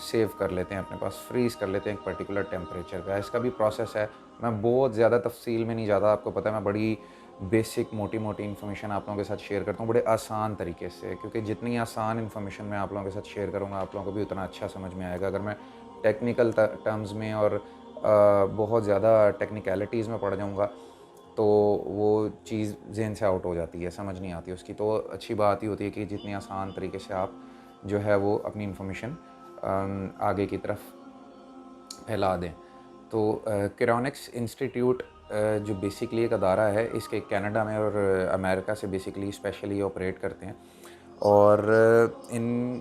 Save کر لیتے ہیں اپنے پاس، فریز کر لیتے ہیں ایک پرٹیکولر ٹیمپریچر کا. اس کا بھی پروسیس ہے. میں بہت زیادہ تفصیل میں نہیں جاتا، آپ کو پتہ ہے میں بڑی بیسک موٹی انفارمیشن آپ لوگوں کے ساتھ شیئر کرتا ہوں بڑے آسان طریقے سے، کیونکہ جتنی آسان انفارمیشن میں آپ لوگوں کے ساتھ شیئر کروں گا آپ لوگوں کو بھی اتنا اچھا سمجھ میں آئے گا. اگر میں ٹیکنیکل ٹرمز میں اور بہت زیادہ ٹیکنیکلٹیز میں پڑ جاؤں گا تو وہ چیز ذہن سے آؤٹ ہو جاتی ہے، سمجھ نہیں آتی اس کی. تو اچھی بات ہی ہوتی ہے کہ جتنی آسان طریقے سے آپ جو ہے وہ اپنی انفارمیشن آگے کی طرف پھیلا دیں. تو کیرونکس انسٹیٹیوٹ جو بیسکلی ایک ادارہ ہے، اس کے کینیڈا میں اور امریکہ سے بیسکلی اسپیشلی آپریٹ کرتے ہیں، اور ان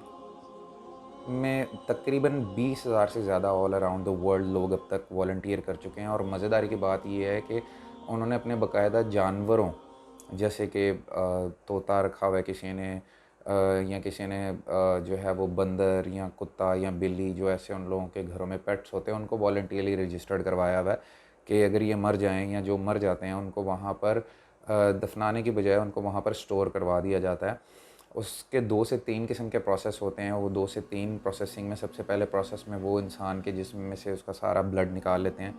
میں تقریباً 20,000 سے زیادہ آل اراؤنڈ دا ورلڈ لوگ اب تک والنٹیئر کر چکے ہیں. اور مزیداری کی بات یہ ہے کہ انہوں نے اپنے باقاعدہ جانوروں جیسے کہ طوطا رکھا ہوا ہے کسی نے، یا کسی نے جو ہے وہ بندر یا کتا یا بلی، جو ایسے ان لوگوں کے گھروں میں پیٹس ہوتے ہیں، ان کو والنٹیئرلی رجسٹرڈ کروایا ہوا ہے کہ اگر یہ مر جائیں یا جو مر جاتے ہیں ان کو وہاں پر دفنانے کی بجائے ان کو وہاں پر سٹور کروا دیا جاتا ہے. اس کے 2 سے 3 قسم کے پروسیس ہوتے ہیں. وہ 2 سے 3 پروسیسنگ میں سب سے پہلے پروسیس میں وہ انسان کے جسم میں سے اس کا سارا بلڈ نکال لیتے ہیں،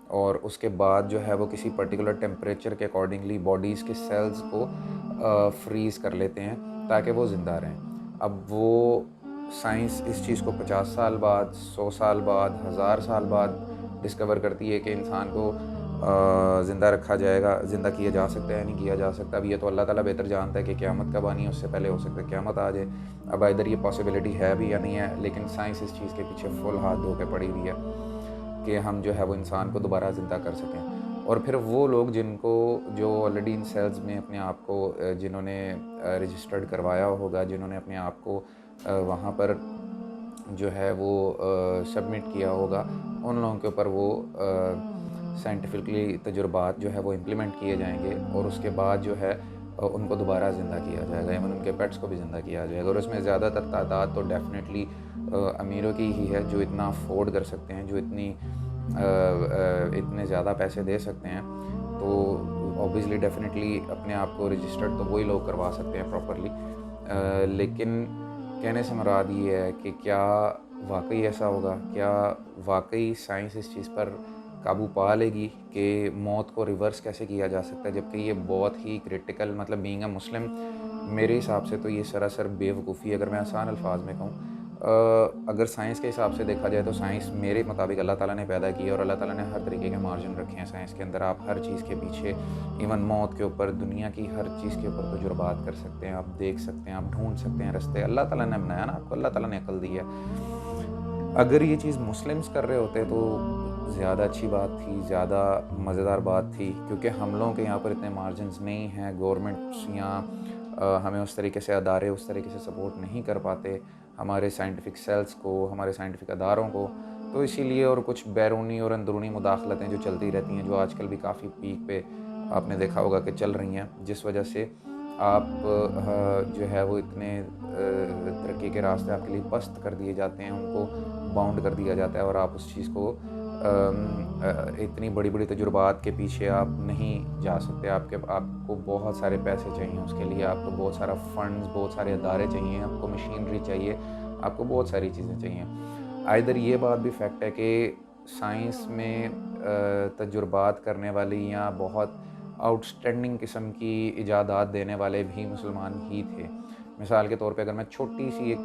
اور اس کے بعد جو ہے وہ کسی پرٹیکولر ٹیمپریچر کے اکارڈنگلی باڈیز کے سیلز کو فریز کر لیتے ہیں تاکہ وہ زندہ رہیں. اب وہ سائنس اس چیز کو 50 سال بعد، 100 سال بعد، 1000 سال بعد ڈسکور کرتی ہے کہ انسان کو زندہ رکھا جائے گا، زندہ کیا جا سکتا ہے یا نہیں کیا جا سکتا. اب یہ تو اللہ تعالیٰ بہتر جانتا ہے کہ قیامت کب آنی ہے، اس سے پہلے ہو سکتا ہے قیامت آ جائے. اب ادھر یہ پاسبلٹی ہے بھی یا نہیں ہے، لیکن سائنس اس چیز کے پیچھے فل ہاتھ دھو کے پڑی ہوئی ہے کہ ہم جو ہے وہ انسان کو دوبارہ زندہ کر سکیں. اور پھر وہ لوگ جن کو جو آلریڈی ان سیلز میں اپنے آپ کو جنہوں نے رجسٹرڈ کروایا ہوگا، جنہوں نے اپنے آپ کو وہاں پر جو ہے وہ سبمٹ کیا ہوگا، ان لوگوں کے اوپر وہ سائنٹیفکلی تجربات جو ہے وہ امپلیمنٹ کیے جائیں گے، اور اس کے بعد جو ہے ان کو دوبارہ زندہ کیا جائے گا، ایون ان کے پیٹس کو بھی زندہ کیا جائے گا. اور اس میں زیادہ تر تعداد تو ڈیفینیٹلی امیروں کی ہی ہے، جو اتنا افورڈ کر سکتے ہیں، جو اتنے زیادہ پیسے دے سکتے ہیں. تو اوبیسلی ڈیفینیٹلی اپنے آپ کو رجسٹرڈ تو وہی لوگ کروا سکتے ہیں پراپرلی. لیکن کہنے سے مراد یہ ہے کہ کیا واقعی ایسا ہوگا؟ کیا واقعی سائنس اس چیز پر قابو پا لے گی کہ موت کو ریورس کیسے کیا جا سکتا ہے؟ جبکہ یہ بہت ہی کرٹیکل، مطلب بینگ اے مسلم میرے حساب سے تو یہ سراسر بے وقوفی ہے. اگر میں آسان الفاظ میں کہوں، اگر سائنس کے حساب سے دیکھا جائے تو سائنس میرے مطابق اللہ تعالیٰ نے پیدا کی ہے، اور اللہ تعالیٰ نے ہر طریقے کے مارجن رکھے ہیں سائنس کے اندر. آپ ہر چیز کے پیچھے، ایون موت کے اوپر، دنیا کی ہر چیز کے اوپر تجربات کر سکتے ہیں، آپ دیکھ سکتے ہیں، آپ ڈھونڈ سکتے ہیں رستے. اللہ تعالیٰ نے بنایا نا آپ کو، اللہ تعالیٰ نے عقل دی ہے. اگر یہ چیز مسلمز کر رہے ہوتے تو زیادہ اچھی بات تھی، زیادہ مزیدار بات تھی، کیونکہ ہم لوگوں کے یہاں پر اتنے مارجنز نہیں ہیں. گورنمنٹس یا ہمیں اس طریقے سے ادارے اس طریقے سے سپورٹ نہیں کر پاتے ہمارے سائنٹیفک سیلز کو، ہمارے سائنٹیفک اداروں کو. تو اسی لیے اور کچھ بیرونی اور اندرونی مداخلتیں جو چلتی رہتی ہیں، جو آج کل بھی کافی پیک پہ آپ نے دیکھا ہوگا کہ چل رہی ہیں، جس وجہ سے آپ جو ہے وہ اتنے ترقی کے راستے آپ کے لیے پست کر دیے جاتے ہیں، ان کو باؤنڈ کر دیا جاتا ہے، اور آپ اس چیز کو اتنی بڑی بڑی تجربات کے پیچھے آپ نہیں جا سکتے. آپ کو بہت سارے پیسے چاہیے اس کے لیے، آپ کو بہت سارا فنڈز، بہت سارے ادارے چاہیے، آپ کو مشینری چاہیے، آپ کو بہت ساری چیزیں چاہیے. ادھر یہ بات بھی فیکٹ ہے کہ سائنس میں تجربات کرنے والی یا بہت آؤٹ اسٹینڈنگ قسم کی ایجادات دینے والے بھی مسلمان ہی تھے. مثال کے طور پہ اگر میں چھوٹی سی ایک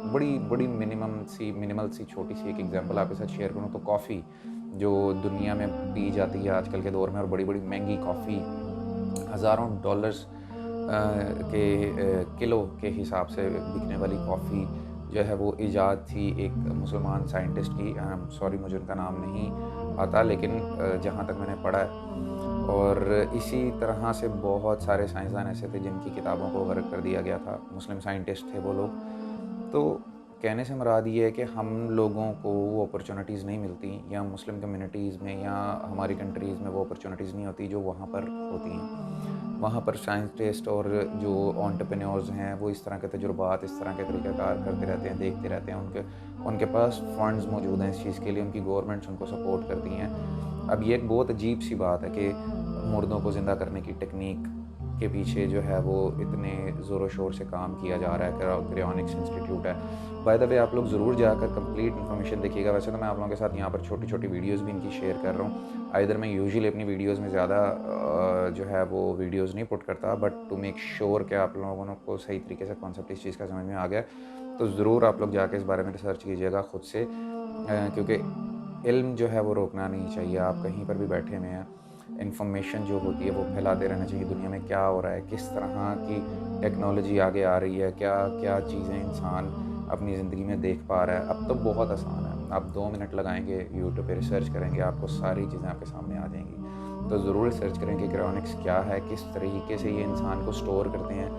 بڑی منیمل سی چھوٹی سی ایک ایگزامپل آپ کے ساتھ شیئر کروں تو کافی جو دنیا میں پی جاتی ہے آج کل کے دور میں، اور بڑی مہنگی کافی، ہزاروں ڈالرز کے کلو کے حساب سے بکنے والی کافی جو ہے وہ ایجاد تھی ایک مسلمان سائنٹسٹ کی. سوری مجھے ان کا نام نہیں آتا، لیکن جہاں تک میں نے پڑھا ہے. اور اسی طرح سے بہت سارے سائنسدان ایسے تھے جن کی کتابوں کو غرق کر دیا گیا تھا، مسلم سائنٹسٹ تھے وہ لوگ. تو کہنے سے مراد یہ ہے کہ ہم لوگوں کو وہ اپرچونیٹیز نہیں ملتی، یا مسلم کمیونٹیز میں یا ہماری کنٹریز میں وہ اپرچونیٹیز نہیں ہوتی جو وہاں پر ہوتی ہیں. وہاں پر سائنٹسٹ اور جو انٹرپرینیورز ہیں وہ اس طرح کے تجربات، اس طرح کے طریقہ کار کرتے رہتے ہیں، دیکھتے رہتے ہیں. ان کے پاس فنڈز موجود ہیں اس چیز کے لیے، ان کی گورنمنٹس ان کو سپورٹ کرتی ہیں. اب یہ ایک بہت عجیب سی بات ہے کہ مردوں کو زندہ کرنے کی ٹیکنیک کے پیچھے جو ہے وہ اتنے زور و شور سے کام کیا جا رہا ہے. کریونکس انسٹیٹیوٹ ہے. بائی دا وے آپ لوگ ضرور جا کر کمپلیٹ انفارمیشن دیکھیے گا. ویسے تو میں آپ لوگوں کے ساتھ یہاں پر چھوٹی چھوٹی ویڈیوز بھی ان کی شیئر کر رہا ہوں. ادھر میں یوزلی اپنی ویڈیوز میں زیادہ جو ہے وہ ویڈیوز نہیں پٹ کرتا, بٹ ٹو میک شیور کہ آپ لوگوں کو صحیح طریقے سے کانسیپٹ اس چیز کا سمجھ میں آ گیا, تو ضرور آپ لوگ جا کے اس بارے میں ریسرچ کیجیے گا خود سے, کیونکہ علم جو ہے وہ روکنا نہیں چاہیے. آپ کہیں پر بھی بیٹھے ہوئے ہیں, انفارمیشن جو ہوتی ہے وہ پھیلاتے رہنا چاہیے. دنیا میں کیا ہو رہا ہے, کس طرح کی ٹیکنالوجی آگے آ رہی ہے, کیا کیا چیزیں انسان اپنی زندگی میں دیکھ پا رہا ہے. اب تو بہت آسان ہے, آپ 2 منٹ لگائیں گے یوٹیوب پہ ریسرچ کریں گے, آپ کو ساری چیزیں آپ کے سامنے آ جائیں گی. تو ضرور ریسرچ کریں کہ کرونکس کیا ہے, کس طریقے سے یہ انسان کو سٹور کرتے ہیں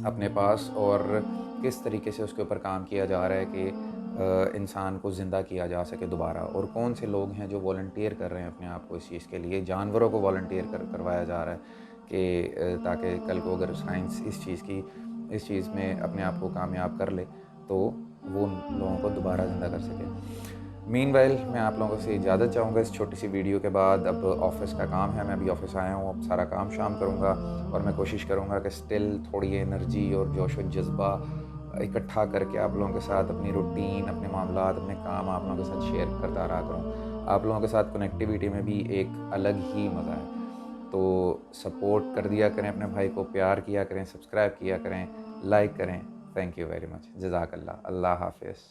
اپنے پاس, اور کس طریقے سے اس کے اوپر کام کیا جا رہا ہے کہ انسان کو زندہ کیا جا سکے دوبارہ, اور کون سے لوگ ہیں جو والنٹیئر کر رہے ہیں اپنے آپ کو اس چیز کے لیے. جانوروں کو والنٹیئر کروایا جا رہا ہے کہ تاکہ کل کو اگر سائنس اس چیز میں اپنے آپ کو کامیاب کر لے تو وہ ان لوگوں کو دوبارہ زندہ کر سکے. مین وائل میں آپ لوگوں سے اجازت چاہوں گا اس چھوٹی سی ویڈیو کے بعد. اب آفس کا کام ہے, میں ابھی آفس آیا ہوں, اب سارا کام شام کروں گا, اور میں کوشش کروں گا کہ اسٹل تھوڑی انرجی اور جوش و جذبہ اکٹھا کر کے آپ لوگوں کے ساتھ اپنی روٹین, اپنے معاملات, اپنے کام آپ لوگوں کے ساتھ شیئر کرتا رہا کروں. آپ لوگوں کے ساتھ کنیکٹیویٹی میں بھی ایک الگ ہی مزہ ہے. تو سپورٹ کر دیا کریں اپنے بھائی کو, پیار کیا کریں, سبسکرائب کیا کریں, لائک کریں. Thank you very much. جزاک اللہ. اللہ حافظ.